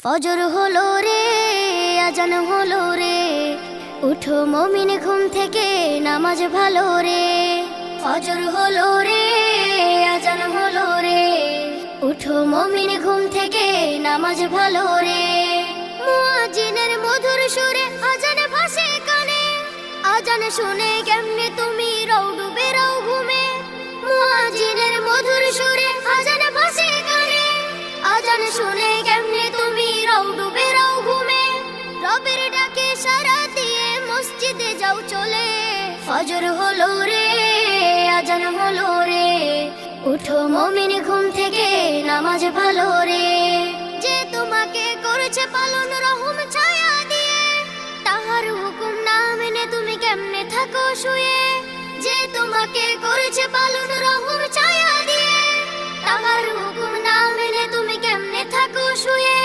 ফজর হলো রে, আজান হলো রে, উঠো মুমিন ঘুম থেকে, নামাজ ভালো রে। ফজর হলো রে, আজান হলো রে, উঠো মুমিন ঘুম থেকে, নামাজ ভালো রে। মুয়াজ্জিনের মধুর সুরে আজান ভাসে কানে, আজান শুনে কেমনে তুমি রও ডুবে রও ঘুমে। মুয়াজ্জিনের মধুর সুরে আজান ভাসে কানে, আজান শুনে কেমনে তুমি রও ডুবে রও ঘুমে। রবের ডাকে সাড়া দিয়ে মসজিদে যাও চলে। ফজর হলো রে, আজান হলো রে, উঠো মুমিন ঘুম থেকে, নামাজ ভালো রে। যে তোমাকে করেছে পালন রহম ছায়া দিয়ে, তাহার হুকুম না মেনে তুমি কেমনে থাকো শুয়ে। যে তোমাকে করেছে পালন রহম ছায়া দিয়ে, তাহার হুকুম না মেনে তুমি কেমনে থাকো শুয়ে।